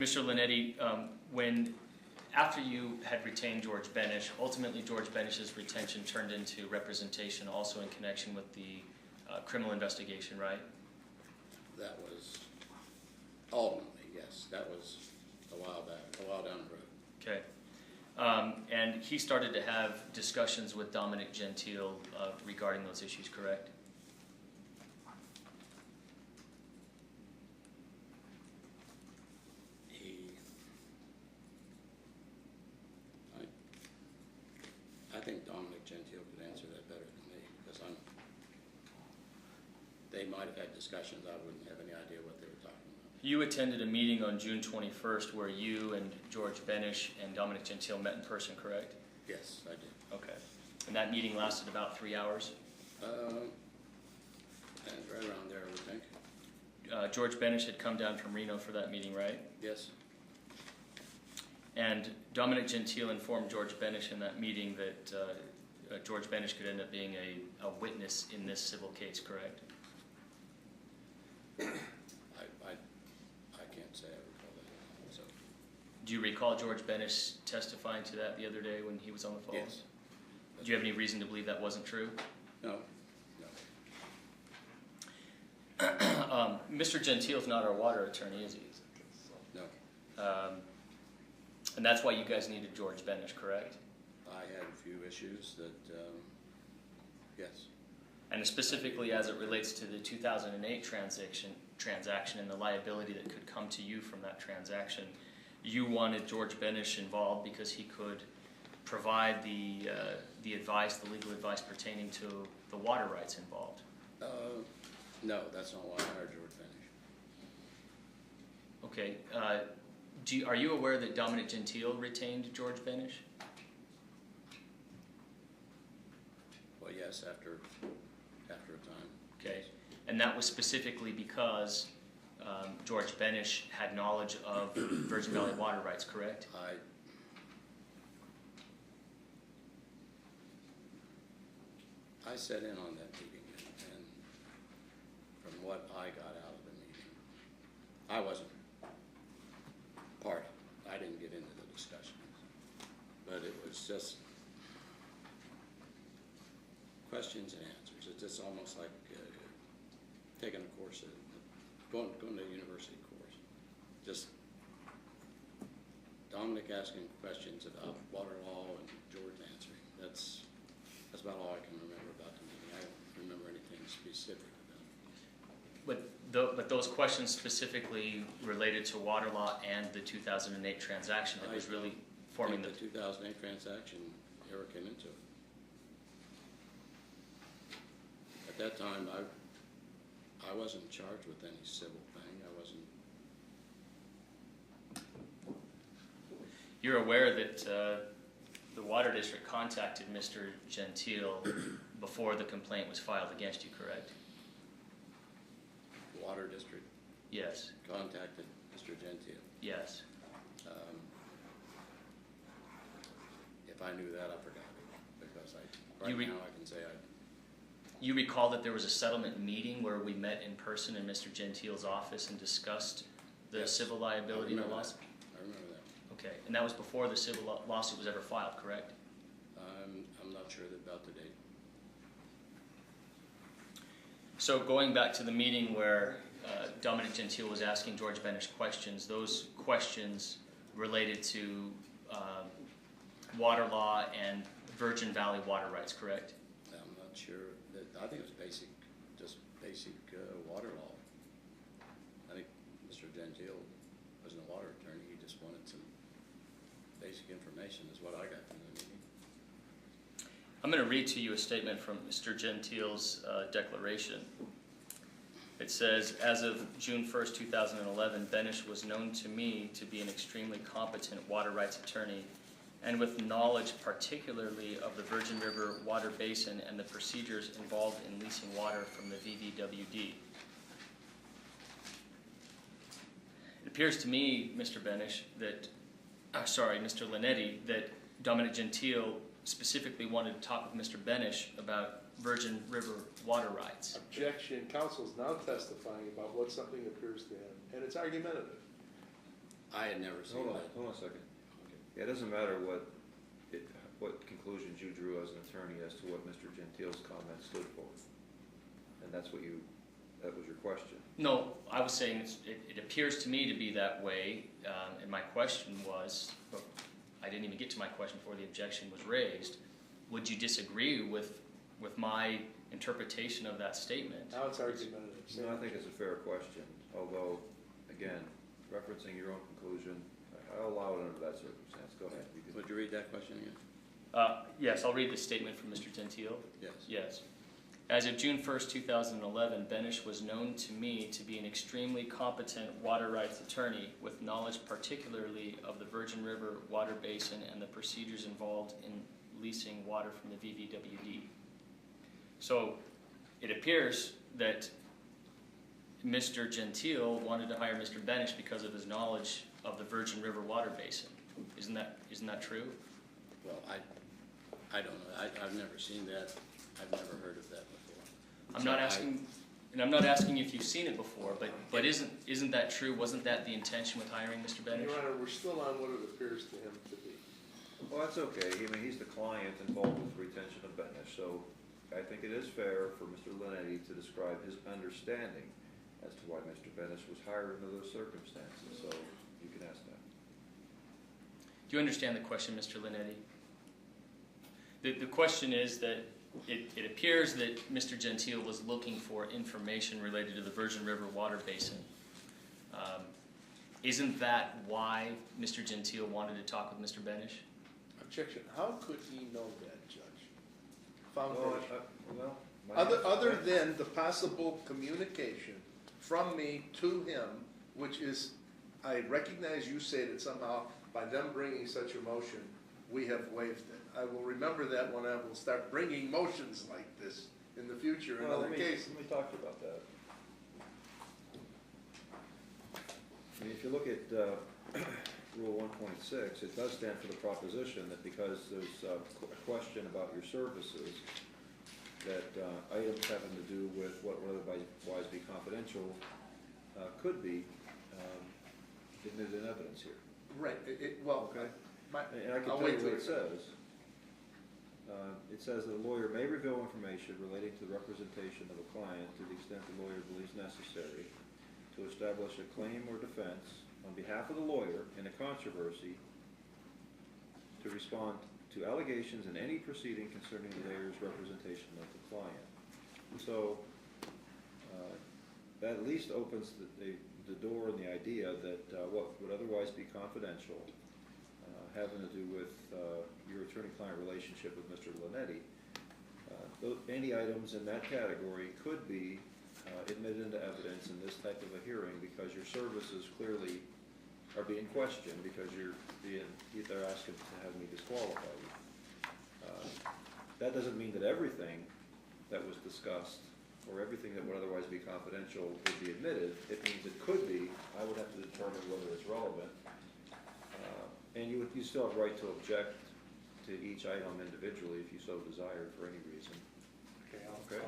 Mr. Lonetti, after you had retained George Benish, ultimately George Benish's retention turned into representation also in connection with the criminal investigation, right? That was ultimately, yes. That was a while back, a while down the road. Okay. And he started to have discussions with Dominic Gentile regarding those issues, correct? I think Dominic Gentile could answer that better than me, because they might have had discussions. I wouldn't have any idea what they were talking about. You attended a meeting on June 21st where you and George Benish and Dominic Gentile met in person, correct? Yes, I did. Okay. And that meeting lasted about 3 hours? And right around there, I would think. George Benish had come down from Reno for that meeting, right? Yes. And Dominic Gentile informed George Benish in that meeting that George Benish could end up being a witness in this civil case, correct? I can't say I recall that. So. Do you recall George Benish testifying to that the other day when he was on the phone? Yes. Do you have any reason to believe that wasn't true? No. Mr. Gentile's not our water attorney, is he? No. And that's why you guys needed George Benish, correct? I had a few issues that, yes. And specifically as it relates to the 2008 transaction and the liability that could come to you from that transaction, you wanted George Benish involved because he could provide the advice, the legal advice pertaining to the water rights involved. No, that's not why I hired George Benish. Okay. Are you aware that Dominic Gentile retained George Benish? Well, yes, after a time. Okay. And that was specifically because George Benish had knowledge of Virgin Valley water rights, correct? I sat in on that meeting, and from what I got out of the meeting, I wasn't part. I didn't get into the discussions, but it was just questions and answers. It's just almost like taking a course, going to a university course. Just Dominic asking questions about water law and George answering. That's about all I can remember about the meeting. I don't remember anything specific about it. But those questions specifically related to water law and the 2008 transaction that was really forming the 2008 transaction ever came into it. At that time, I wasn't charged with any civil thing. I wasn't. You're aware that the Water District contacted Mr. Gentile before the complaint was filed against you, correct? Water District? Yes. Contacted Mr. Gentile? Yes. If I knew that, I forgot it, because now I can say I... You recall that there was a settlement meeting where we met in person in Mr. Gentile's office and discussed the civil liability in the lawsuit? I remember that. Okay, and that was before the civil lawsuit was ever filed, correct? I'm not sure about the date. So going back to the meeting where Dominic Gentile was asking George Benish questions, those questions related to water law and Virgin Valley water rights, correct? I'm not sure. I think it was just basic water law. I think Mr. Gentile wasn't a water attorney. He just wanted some basic information is what I got from the meeting. I'm going to read to you a statement from Mr. Gentile's declaration. It says, as of June 1st, 2011, Benish was known to me to be an extremely competent water rights attorney and with knowledge particularly of the Virgin River water basin and the procedures involved in leasing water from the VVWD. It appears to me, Mr. Benish, Mr. Lonetti, that Dominic Gentile specifically wanted to talk with Mr. Benish about Virgin River water rights. Objection. Counsel is now testifying about what something appears to him, and it's argumentative. I had never seen that. Hold on a second. Okay. Yeah, it doesn't matter what conclusions you drew as an attorney as to what Mr. Gentile's comment stood for. And that was your question. No, I was saying it appears to me to be that way, and my question was, but I didn't even get to my question before the objection was raised. Would you disagree with my interpretation of that statement? Now it's argumentative. No, I think it's a fair question, although, again, referencing your own conclusion, I'll allow it under that circumstance. Go ahead. Would you read that question again? Yes, I'll read the statement from Mr. Gentile. Yes. Yes. As of June 1st, 2011, Benish was known to me to be an extremely competent water rights attorney with knowledge particularly of the Virgin River water basin and the procedures involved in leasing water from the VVWD. So it appears that Mr. Gentile wanted to hire Mr. Benish because of his knowledge of the Virgin River water basin. Isn't that true? Well, I don't know. I've never seen that. I've never heard of that before. I'm not asking if you've seen it before, but isn't that true? Wasn't that the intention with hiring Mr. Benish? Your Honor, we're still on what it appears to him to be. Well, that's okay. I mean, he's the client involved with retention of Benish, so I think it is fair for Mr. Linetti to describe his understanding as to why Mr. Benish was hired under those circumstances, so you can ask that. Do you understand the question, Mr. Linetti? The question is that it appears that Mr. Gentile was looking for information related to the Virgin River water basin. Isn't that why Mr. Gentile wanted to talk with Mr. Benish? Objection. How could he know that, Judge? Foundation. Well, Other than the possible communication from me to him, which is, I recognize you say that somehow by them bringing such a motion, we have waived it. I will remember that when I will start bringing motions like this in the future in other cases. Let me talk to you about that. I mean, if you look at Rule 1.6, it does stand for the proposition that because there's a question about your services, that items having to do with what would otherwise be confidential could be admitted in evidence here. Right. Well, okay. And I can I'll tell wait you what till it says. It says that a lawyer may reveal information relating to the representation of a client to the extent the lawyer believes necessary to establish a claim or defense on behalf of the lawyer in a controversy to respond to allegations in any proceeding concerning the lawyer's representation of the client. So that at least opens the door and the idea that what would otherwise be confidential having to do with your attorney-client relationship with Mr. Linetti, any items in that category could be admitted into evidence in this type of a hearing because your services clearly are being questioned because they're asking to have me disqualify you. That doesn't mean that everything that was discussed or everything that would otherwise be confidential would be admitted. It means it could be. I would have to determine whether it's relevant. And you still have the right to object to each item individually if you so desired for any reason. Okay, Okay.